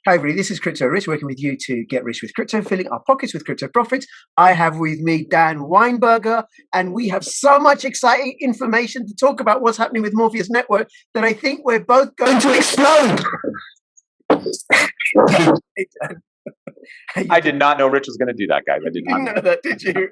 Hi, everybody. This is Crypto Rich, working with you to get rich with crypto, filling our pockets with crypto profits. I have with me Dan Weinberger, and we have so much exciting information to talk about what's happening with Morpheus Network that I think we're both going to explode. I did not know Rich was going to do that, guys. I did not know that, did you?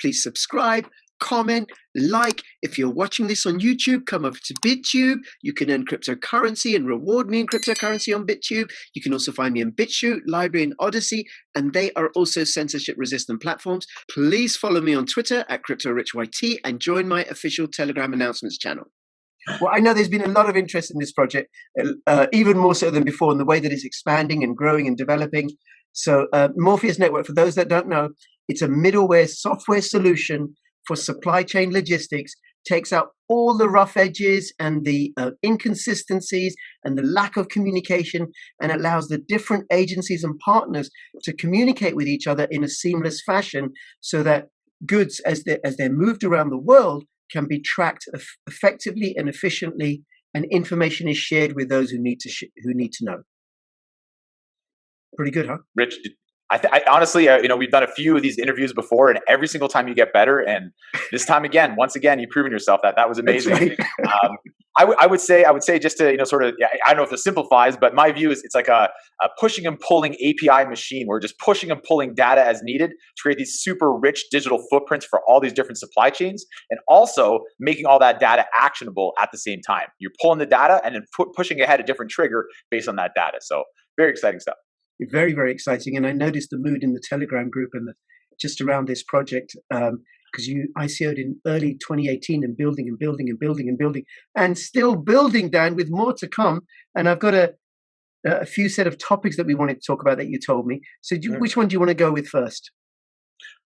Please subscribe, comment, like. If you're watching this on YouTube, come over to BitTube. You can earn cryptocurrency and reward me in cryptocurrency on BitTube. You can also find me on Bitchute, Lbry, and Odyssey, and they are also censorship-resistant platforms. Please follow me on Twitter at CryptoRichYT and join my official Telegram announcements channel. Well, I know there's been a lot of interest in this project, even more so than before, in the way that it's expanding and growing and developing. So Morpheus Network, for those that don't know, it's a middleware software solution for supply chain logistics, takes out all the rough edges and the inconsistencies and the lack of communication, and allows the different agencies and partners to communicate with each other in a seamless fashion so that goods, as they're moved around the world, can be tracked effectively and efficiently, and information is shared with those who need to know. Pretty good, huh? Rich, I honestly, we've done a few of these interviews before, and every single time you get better. And this time again, once again, you've proven yourself that was amazing. Right. I would say just to, sort of, I don't know if this simplifies, but my view is it's like a pushing and pulling API machine. We're just pushing and pulling data as needed to create these super rich digital footprints for all these different supply chains, and also making all that data actionable at the same time. You're pulling the data and then pushing ahead a different trigger based on that data. So very exciting stuff. Very, very exciting. And I noticed the mood in the Telegram group and just around this project, because you ICO'd in early 2018 and building and building and building and building and still building, Dan, with more to come. And I've got a few set of topics that we wanted to talk about that you told me. So which one do you want to go with first?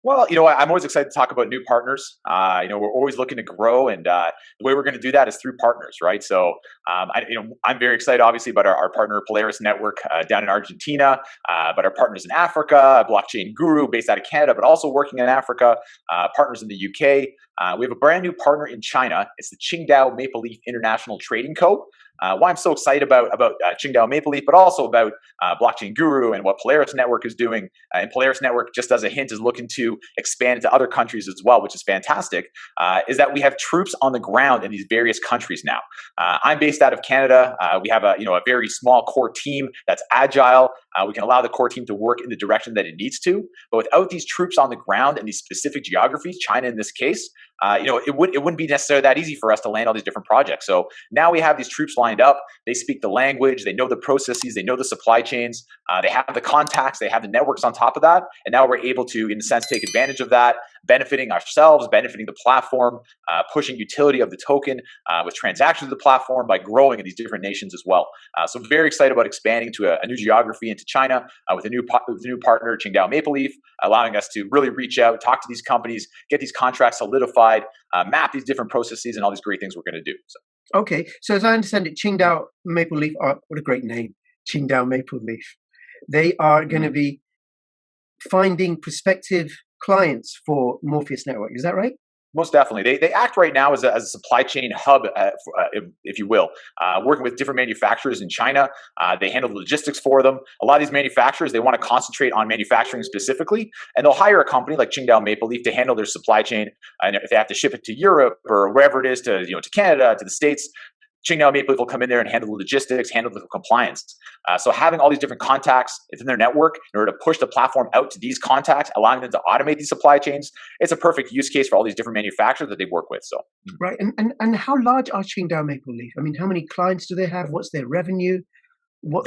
Well, I'm always excited to talk about new partners. We're always looking to grow, and the way we're going to do that is through partners, right? So, I'm very excited, obviously, about our partner Polaris Network down in Argentina, but our partners in Africa, Blockchain Guru based out of Canada, but also working in Africa, partners in the UK. We have a brand new partner in China. It's the Qingdao Maple Leaf International Trading Co. Why I'm so excited about Qingdao Maple Leaf, but also about Blockchain Guru and what Polaris Network is doing. And Polaris Network, just as a hint, is looking to expand into other countries as well, which is fantastic, is that we have troops on the ground in these various countries now. I'm based out of Canada. We have a very small core team that's agile. We can allow the core team to work in the direction that it needs to. But without these troops on the ground in these specific geographies, China in this case, it wouldn't be necessarily that easy for us to land all these different projects. So now we have these troops lined up. They speak the language. They know the processes. They know the supply chains. They have the contacts. They have the networks on top of that. And now we're able to, in a sense, take advantage of that, benefiting ourselves, benefiting the platform, pushing utility of the token with transactions of the platform by growing in these different nations as well. So very excited about expanding to a new geography into China with a new partner, Qingdao Maple Leaf, allowing us to really reach out, talk to these companies, get these contracts solidified, map these different processes, and all these great things we're going to do. So. Okay, so as I understand it, Qingdao Maple Leaf, what a great name, Qingdao Maple Leaf. They are going to be finding prospective clients for Morpheus Network. Is that right? Most definitely. They act right now as a supply chain hub, if you will, working with different manufacturers in China. They handle the logistics for them. A lot of these manufacturers, they want to concentrate on manufacturing specifically, and they'll hire a company like Qingdao Maple Leaf to handle their supply chain. And if they have to ship it to Europe or wherever it is, to Canada, to the States, Qingdao Maple Leaf will come in there and handle the logistics, handle the compliance. So having all these different contacts within their network in order to push the platform out to these contacts, allowing them to automate these supply chains, it's a perfect use case for all these different manufacturers that they work with. So right, and how large are Qingdao Maple Leaf? I mean, how many clients do they have? What's their revenue?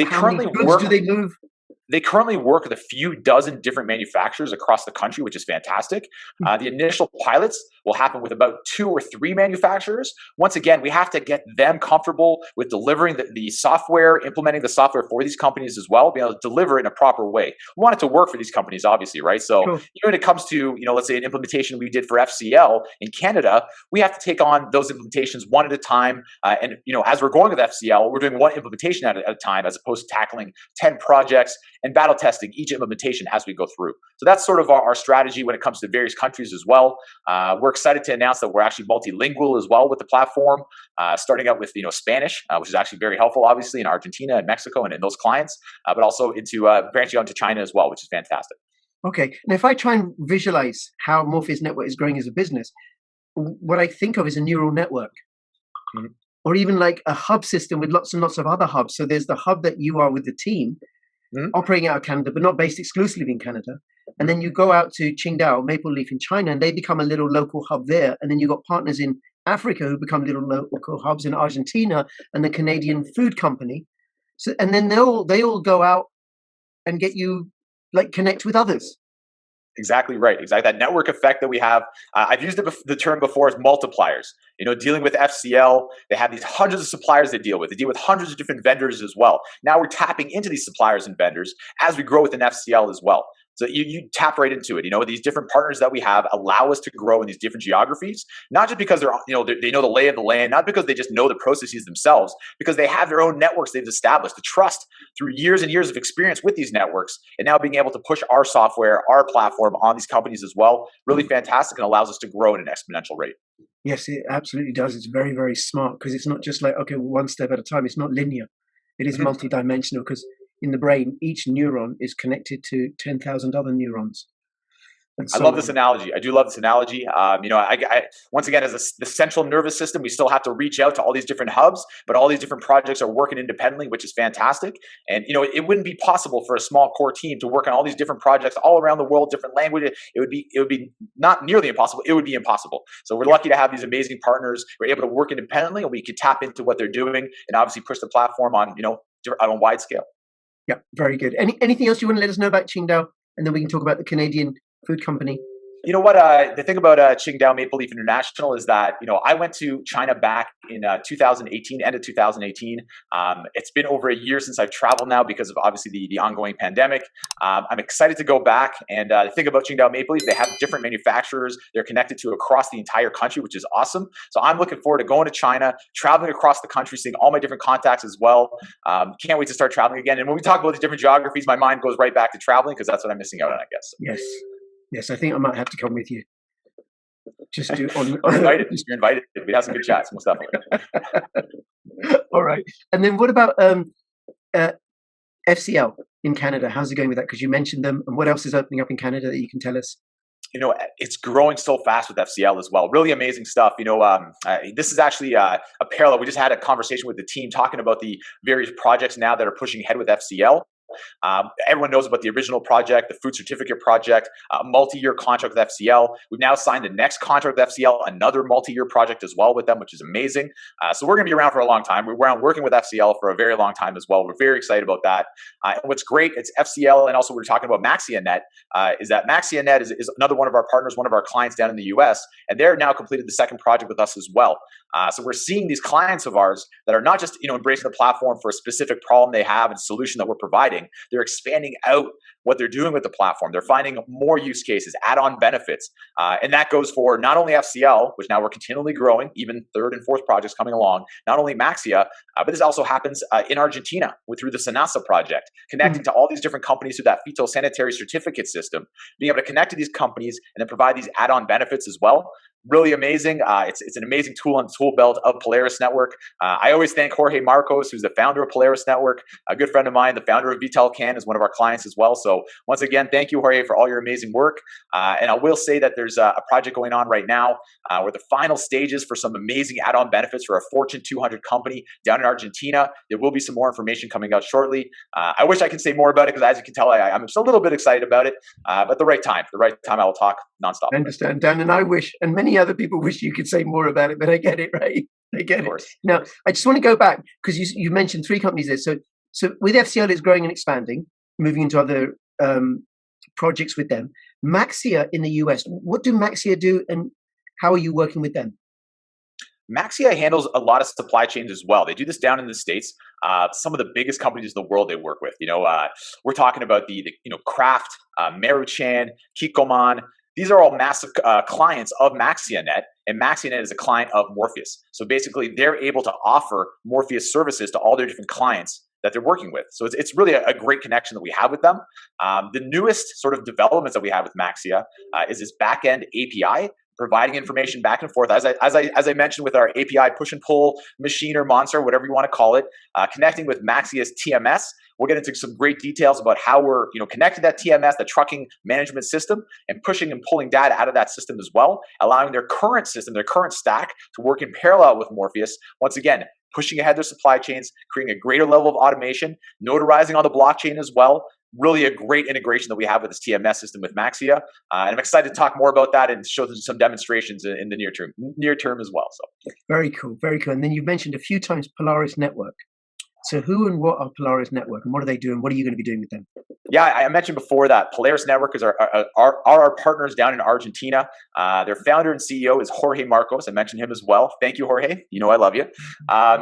How many goods do they move? They currently work with a few dozen different manufacturers across the country, which is fantastic. The initial pilots will happen with about 2 or 3 manufacturers. Once again, we have to get them comfortable with delivering the software, implementing the software for these companies as well, being able to deliver it in a proper way. We want it to work for these companies, obviously, right? So even when it comes to, let's say an implementation we did for FCL in Canada, we have to take on those implementations one at a time. And as we're going with FCL, we're doing one implementation at a time, as opposed to tackling 10 projects and battle testing each implementation as we go through. So that's sort of our strategy when it comes to various countries as well. We're excited to announce that we're actually multilingual as well with the platform, starting out with Spanish, which is actually very helpful, obviously, in Argentina and Mexico and in those clients, but also into branching out to China as well, which is fantastic. Okay. Now, if I try and visualize how Morpheus Network is growing as a business, what I think of is a neural network. Mm-hmm. Or even like a hub system with lots and lots of other hubs. So there's the hub that you are with the team, operating out of Canada, but not based exclusively in Canada. And then you go out to Qingdao, Maple Leaf in China, and they become a little local hub there. And then you've got partners in Africa who become little local hubs in Argentina and the Canadian food company. So, and then they all go out and get you like connect with others. Exactly right. Exactly. That network effect that we have. I've used the term before as multipliers. Dealing with FCL, they have these hundreds of suppliers they deal with. They deal with hundreds of different vendors as well. Now we're tapping into these suppliers and vendors as we grow within FCL as well. So you tap right into it. These different partners that we have allow us to grow in these different geographies, not just because they know the lay of the land, not because they just know the processes themselves, because they have their own networks they've established, the trust through years and years of experience with these networks, and now being able to push our software, our platform on these companies as well, really fantastic and allows us to grow at an exponential rate. Yes, it absolutely does. It's very, very smart because it's not just like, okay, one step at a time. It's not linear. It is multidimensional because in the brain, each neuron is connected to 10,000 other neurons. I love this analogy. I do love this analogy. I once again, as the central nervous system, we still have to reach out to all these different hubs, but all these different projects are working independently, which is fantastic. And, it wouldn't be possible for a small core team to work on all these different projects all around the world, different languages. It would be not nearly impossible. It would be impossible. So we're lucky to have these amazing partners. We're able to work independently and we can tap into what they're doing and obviously push the platform on, on a wide scale. Yeah, very good. Anything else you want to let us know about Qingdao? And then we can talk about the Canadian food company. You know what? The thing about Qingdao Maple Leaf International is that, I went to China back in 2018, end of 2018. It's been over a year since I've traveled now because of obviously the ongoing pandemic. I'm excited to go back. And the thing about Qingdao Maple Leaf, they have different manufacturers they're connected to across the entire country, which is awesome. So I'm looking forward to going to China, traveling across the country, seeing all my different contacts as well. Can't wait to start traveling again. And when we talk about these different geographies, my mind goes right back to traveling because that's what I'm missing out on, I guess. Yes, I think I might have to come with you. Just do on. You're invited. You're invited. We have some good chats, most definitely. All right. And then what about FCL in Canada? How's it going with that? Because you mentioned them. And what else is opening up in Canada that you can tell us? It's growing so fast with FCL as well. Really amazing stuff. This is actually a parallel. We just had a conversation with the team talking about the various projects now that are pushing ahead with FCL. Everyone knows about the original project, the food certificate project, a multi-year contract with FCL. We've now signed the next contract with FCL, another multi-year project as well with them, which is amazing. So we're going to be around for a long time. We're working with FCL for a very long time as well. We're very excited about that. And what's great, it's FCL, and also we're talking about Maxia Net, is that Maxia Net is another one of our partners, one of our clients down in the US, and they're now completed the second project with us as well. So we're seeing these clients of ours that are not just embracing the platform for a specific problem they have and solution that we're providing. They're expanding out what they're doing with the platform. They're finding more use cases, add-on benefits. And that goes for not only FCL, which now we're continually growing, even third and fourth projects coming along, not only Maxia, but this also happens in Argentina through the Senasa project, connecting to all these different companies through that phytosanitary certificate system, being able to connect to these companies and then provide these add-on benefits as well. Really amazing. It's an amazing tool on the tool belt of Polaris Network. I always thank Jorge Marcos, who's the founder of Polaris Network, a good friend of mine, the founder of VitelCan, is one of our clients as well. So once again, thank you, Jorge, for all your amazing work. And I will say that there's a project going on right now where the final stages for some amazing add-on benefits for a Fortune 200 company down in Argentina. There will be some more information coming out shortly. I wish I could say more about it because, as you can tell, I'm just a little bit excited about it. But the right time, I will talk nonstop. I understand, Dan, and I wish, and many other people wish you could say more about it, but I get it, right? I get it. Now, I just want to go back because you mentioned three companies there. So with FCL, it's growing and expanding, moving into other projects with them. Maxia in the US, what do Maxia do and how are you working with them? Maxia handles a lot of supply chains as well. They do this down in the States. Some of the biggest companies in the world they work with. We're talking about the Kraft, Maruchan, Kikkoman. These are all massive clients of MaxiaNet, and MaxiaNet is a client of Morpheus. So basically, they're able to offer Morpheus services to all their different clients that they're working with. So it's really a great connection that we have with them. The newest sort of developments that we have with Maxia is this backend API, providing information back and forth. As I mentioned with our API push and pull machine or monster, whatever you want to call it, connecting with Maxia's TMS. We'll get into some great details about how we're connecting that TMS, the trucking management system, and pushing and pulling data out of that system as well, allowing their current system, their current stack to work in parallel with Morpheus. Once again, pushing ahead their supply chains, creating a greater level of automation, notarizing on the blockchain as well. Really a great integration that we have with this TMS system with Maxia. And I'm excited to talk more about that and show some demonstrations in the near term as well. So very cool, very cool. And then you've mentioned a few times Polaris Network. So who and what are Polaris Network, and what are they doing? What are you going to be doing with them? Yeah, I mentioned before that Polaris Network is our partners down in Argentina. Their founder and CEO is Jorge Marcos. I mentioned him as well. Thank you, Jorge. You know I love you.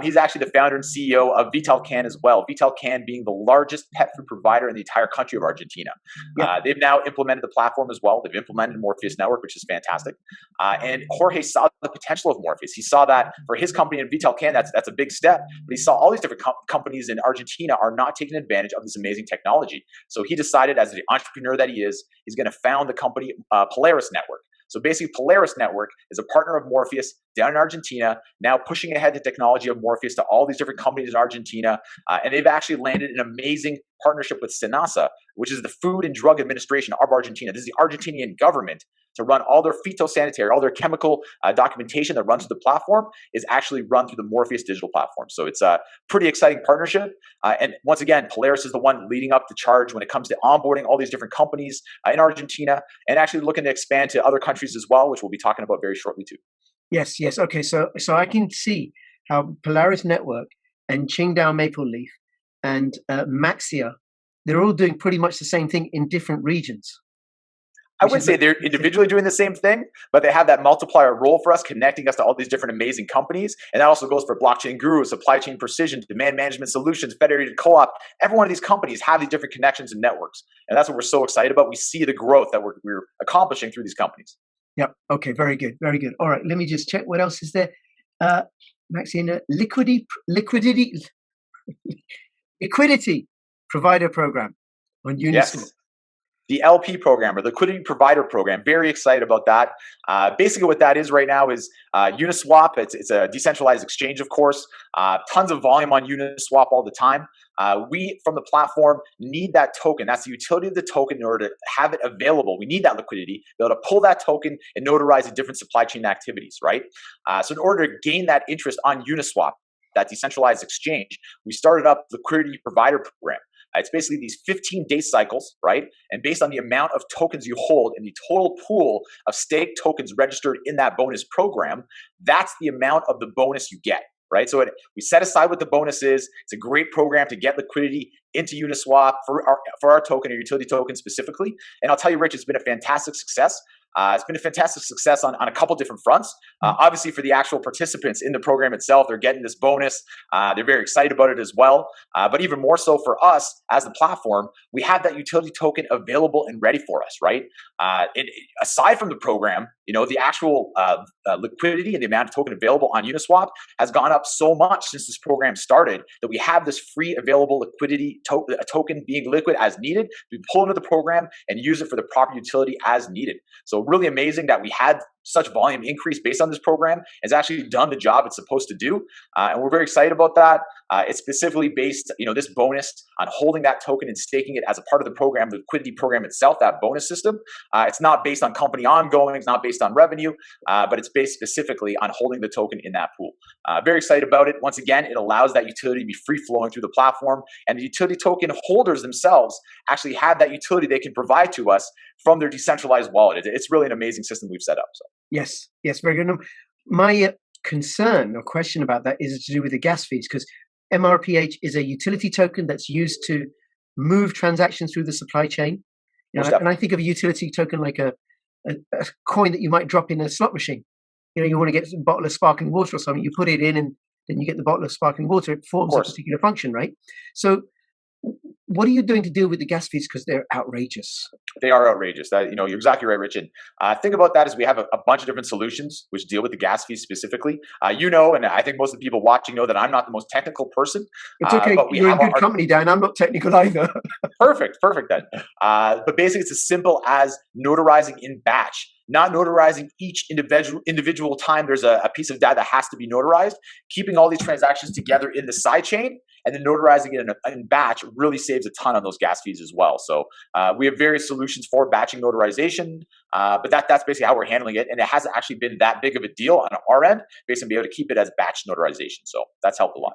He's actually the founder and CEO of Vitalcan as well. Vitalcan being the largest pet food provider in the entire country of Argentina. Yeah. They've now implemented the platform as well. They've implemented Morpheus Network, which is fantastic. And Jorge saw the potential of Morpheus. He saw that for his company in Vitalcan, that's a big step. But he saw all these different companies in Argentina are not taking advantage of this amazing technology. So he decided, as the entrepreneur that he is, he's going to found the company Polaris Network. So basically, Polaris Network is a partner of Morpheus down in Argentina, now pushing ahead the technology of Morpheus to all these different companies in Argentina. And they've actually landed an amazing partnership with SENASA, which is the Food and Drug Administration of Argentina. This is the Argentinian government to run all their phytosanitary, all their chemical documentation that runs through the platform is actually run through the Morpheus digital platform. So it's a pretty exciting partnership. And once again, Polaris is the one leading up the charge when it comes to onboarding all these different companies in Argentina and actually looking to expand to other countries as well, which we'll be talking about very shortly too. Yes. Okay. So I can see how Polaris Network and Qingdao Maple Leaf and Maxia, they're all doing pretty much the same thing in different regions. I wouldn't say they're individually doing the same thing, but they have that multiplier role for us, connecting us to all these different amazing companies. And that also goes for Blockchain Guru, Supply Chain Precision, Demand Management Solutions, Federated Co-op. Every one of these companies have these different connections and networks. And that's what we're so excited about. We see the growth that we're accomplishing through these companies. Yep. Okay. Very good. Very good. All right. Let me just check. What else is there? Maxia, Liquidity Provider Program on Uniswap. Yes. The LP program, or Liquidity Provider Program. Very excited about that. Basically what that is right now is Uniswap. It's a decentralized exchange, of course. Tons of volume on Uniswap all the time. We, from the platform, need that token. That's the utility of the token in order to have it available. We need that liquidity, be able to pull that token and notarize the different supply chain activities, right? So in order to gain that interest on Uniswap, that decentralized exchange, we started up the Liquidity Provider Program. It's basically these 15-day cycles, right? And based on the amount of tokens you hold and the total pool of staked tokens registered in that bonus program, that's the amount of the bonus you get, right? So we set aside what the bonus is. It's a great program to get liquidity into Uniswap for our token or utility token specifically. And I'll tell you, Rich, it's been a fantastic success. It's been a fantastic success on a couple different fronts. Obviously, for the actual participants in the program itself, they're getting this bonus. They're very excited about it as well. But even more so for us as the platform, we have that utility token available and ready for us, right? Aside from the program, the actual liquidity and the amount of token available on Uniswap has gone up so much since this program started that we have this free available liquidity token being liquid as needed. We pull into the program and use it for the proper utility as needed. So really amazing that we had such volume increase based on this program. It's actually done the job it's supposed to do. And we're very excited about that. It's specifically based, this bonus on holding that token and staking it as a part of the program, the liquidity program itself, that bonus system. It's not based on company ongoing. It's not based on revenue, but it's based specifically on holding the token in that pool. Very excited about it. Once again, it allows that utility to be free flowing through the platform, and the utility token holders themselves actually have that utility they can provide to us from their decentralized wallet. It's really an amazing system we've set up. So. Yes, very good. My concern or question about that is to do with the gas fees, because mrph is a utility token that's used to move transactions through the supply chain. And I think of a utility token like a coin that you might drop in a slot machine. You want to get a bottle of sparkling water or something, you put it in and then you get the bottle of sparkling water. It performs a particular function, right? So what are you doing to deal with the gas fees? Because they're outrageous. They are outrageous. That you're exactly right, Rich. And think about that as we have a bunch of different solutions which deal with the gas fees specifically. And I think most of the people watching know that I'm not the most technical person. It's okay. But we You're in have good company, Dan. I'm not technical either. Perfect then. But basically, it's as simple as notarizing in batch, not notarizing each individual time there's a piece of data that has to be notarized. Keeping all these transactions together in the sidechain and then notarizing it in batch really saves a ton on those gas fees as well. So we have various solutions for batching notarization, but that's basically how we're handling it. And it hasn't actually been that big of a deal on our end, based on being able to keep it as batch notarization. So that's helped a lot.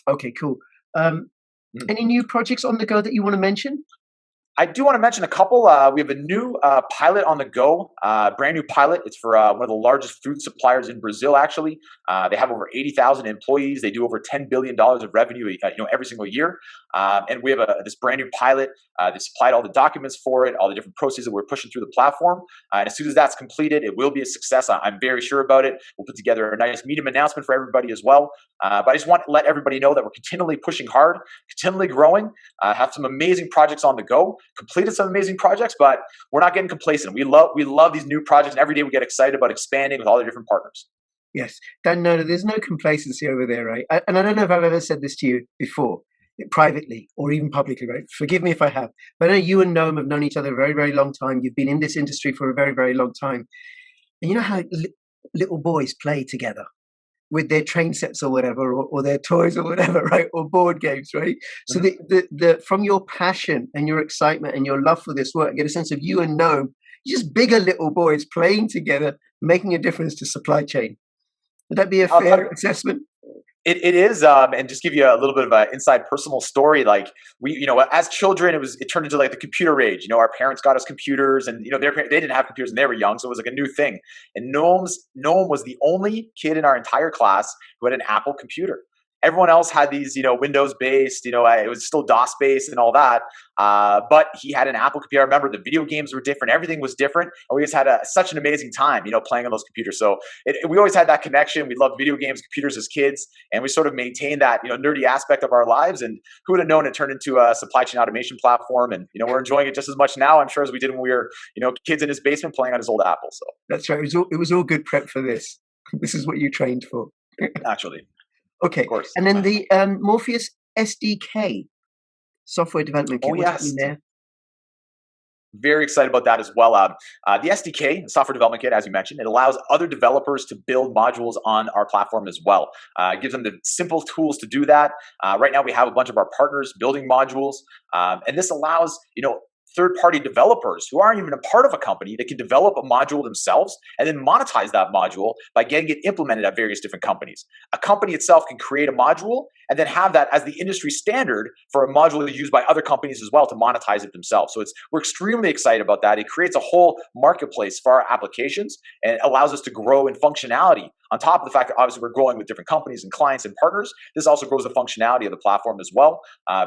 Okay, cool. Any new projects on the go that you want to mention? I do want to mention a couple. We have a new pilot on the go, brand new pilot. It's for one of the largest food suppliers in Brazil, actually. They have over 80,000 employees. They do over $10 billion of revenue every single year. And we have this brand new pilot. They supplied all the documents for it, all the different processes that we're pushing through the platform. And as soon as that's completed, it will be a success. I'm very sure about it. We'll put together a nice medium announcement for everybody as well. But I just want to let everybody know that we're continually pushing hard, continually growing, have some amazing projects on the go. Completed some amazing projects, but we're not getting complacent. We love these new projects, and every day we get excited about expanding with all the different partners. Yes, Dan, no, there's no complacency over there, right? And I don't know if I've ever said this to you before, privately or even publicly, right? Forgive me if I have. But I know you and Noam have known each other a very, very long time. You've been in this industry for a very, very long time. And you know how little boys play together with their train sets or whatever, or their toys or whatever, right? Or board games, right? So the from your passion and your excitement and your love for this work, I get a sense of you and Noam, just bigger little boys playing together, making a difference to supply chain. Would that be a fair assessment? It is, and just give you a little bit of an inside personal story. Like we, as children, it turned into like the computer age. Our parents got us computers, and they didn't have computers and they were young, so it was like a new thing. And Noam was the only kid in our entire class who had an Apple computer. Everyone else had these, Windows based, it was still DOS based and all that. But he had an Apple computer. I remember the video games were different. Everything was different. And we just had such an amazing time, playing on those computers. So we always had that connection. We loved video games, computers as kids. And we sort of maintained that, nerdy aspect of our lives. And who would have known it turned into a supply chain automation platform. And, we're enjoying it just as much now, I'm sure, as we did when we were, kids in his basement playing on his old Apple. So that's right. It was all good prep for this. This is what you trained for. Naturally. Okay, of course. And then the Morpheus SDK, software development kit. Oh, yes. What's in there? Very excited about that as well. The SDK, software development kit, as you mentioned, it allows other developers to build modules on our platform as well. It gives them the simple tools to do that. Right now, we have a bunch of our partners building modules, and this allows third-party developers who aren't even a part of a company that can develop a module themselves and then monetize that module by getting it implemented at various different companies. A company itself can create a module and then have that as the industry standard for a module to be used by other companies as well to monetize it themselves. So we're extremely excited about that. It creates a whole marketplace for our applications and allows us to grow in functionality. On top of the fact that obviously we're growing with different companies and clients and partners, this also grows the functionality of the platform as well.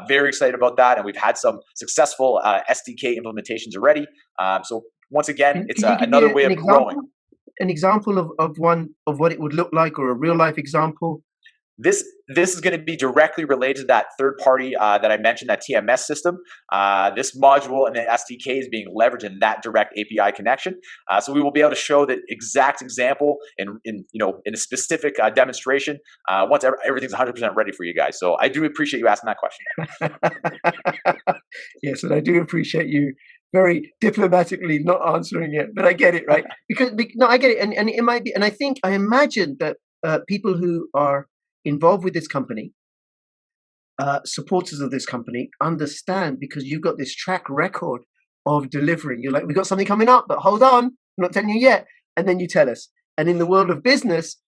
Very excited about that. And we've had some successful SDK implementations already. So once again, it's another way of growing. An example of what it would look like, or a real life example? This is going to be directly related to that third party that I mentioned, that TMS system. This module and the SDK is being leveraged in that direct API connection. So we will be able to show that exact example in a specific demonstration once everything's 100% ready for you guys. So I do appreciate you asking that question. Yes, and I do appreciate you very diplomatically not answering it, but I get it, right? Because I get it, and it might be, and I imagine that people who are involved with this company, supporters of this company, understand, because you've got this track record of delivering. You're like, we've got something coming up, but hold on, I'm not telling you yet. And then you tell us. And in the world of business,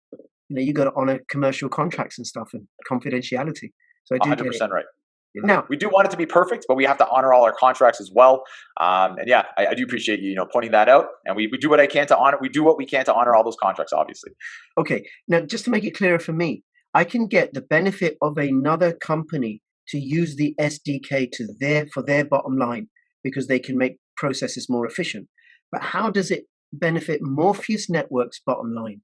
you got to honor commercial contracts and stuff and confidentiality. So I do 100% right. Now, we do want it to be perfect, but we have to honor all our contracts as well. And yeah, I do appreciate you, pointing that out. And we do what I can to honor. We do what we can to honor all those contracts, obviously. Okay. Now, just to make it clearer for me, I can get the benefit of another company to use the SDK for their bottom line, because they can make processes more efficient. But how does it benefit Morpheus Network's bottom line?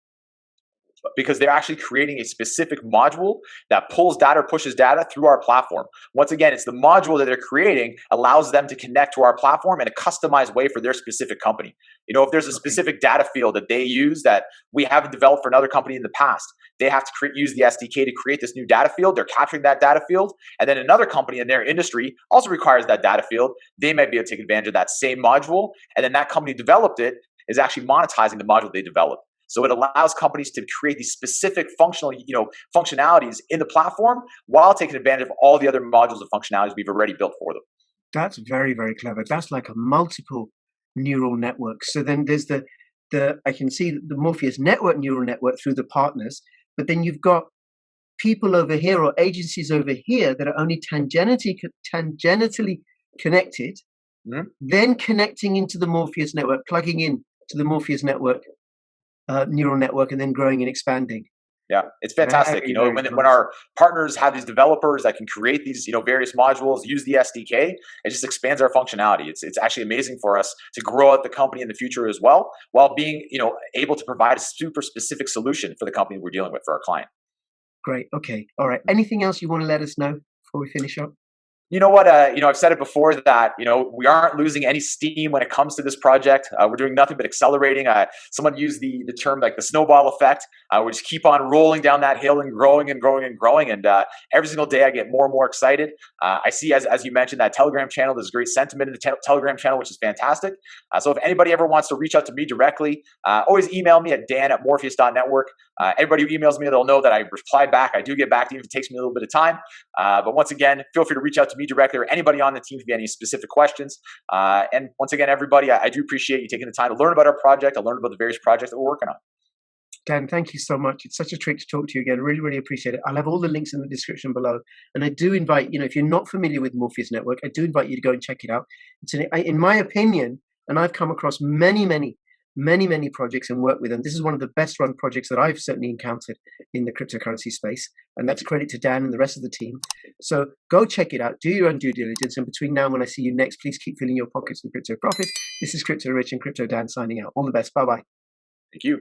because they're actually creating a specific module that pulls data or pushes data through our platform. Once again, it's the module that they're creating allows them to connect to our platform in a customized way for their specific company. If there's a specific data field that they use that we haven't developed for another company in the past, they have to use the SDK to create this new data field. They're capturing that data field. And then another company in their industry also requires that data field. They might be able to take advantage of that same module. And then that company developed it is actually monetizing the module they developed. So it allows companies to create these specific functionalities in the platform while taking advantage of all the other modules and functionalities we've already built for them. That's very, very clever. That's like a multiple neural network. So then there's I can see the Morpheus Network neural network through the partners, but then you've got people over here or agencies over here that are only tangentially connected, then connecting into the Morpheus Network, plugging in to the Morpheus Network neural network, and then growing and expanding. Yeah, it's fantastic. When our partners have these developers that can create these, various modules, use the SDK, it just expands our functionality. It's actually amazing for us to grow out the company in the future as well, while being, able to provide a super specific solution for the company we're dealing with for our client. Great. Okay. All right. Anything else you want to let us know before we finish up? You know what? I've said it before that, we aren't losing any steam when it comes to this project. We're doing nothing but accelerating. Someone used the term like the snowball effect. We just keep on rolling down that hill and growing and growing and growing. And every single day I get more and more excited. I see, as you mentioned, that Telegram channel. There's great sentiment in the Telegram channel, which is fantastic. So if anybody ever wants to reach out to me directly, always email me at dan@morpheus.network. Everybody who emails me, they'll know that I reply back. I do get back to you if it takes me a little bit of time. But once again, feel free to reach out to me directly or anybody on the team if you have any specific questions. And once again, everybody, I do appreciate you taking the time to learn about our project and learn about the various projects that we're working on. Dan, thank you so much. It's such a treat to talk to you again. Really, really appreciate it. I'll have all the links in the description below. And I do invite, if you're not familiar with Morpheus Network, I do invite you to go and check it out. In my opinion, and I've come across many projects and worked with them. This is one of the best run projects that I've certainly encountered in the cryptocurrency space. And that's credit to Dan and the rest of the team. So go check it out, do your own due diligence. And between now and when I see you next, please keep filling your pockets with crypto profits. This is Crypto Rich and Crypto Dan signing out. All the best. Bye-bye. Thank you.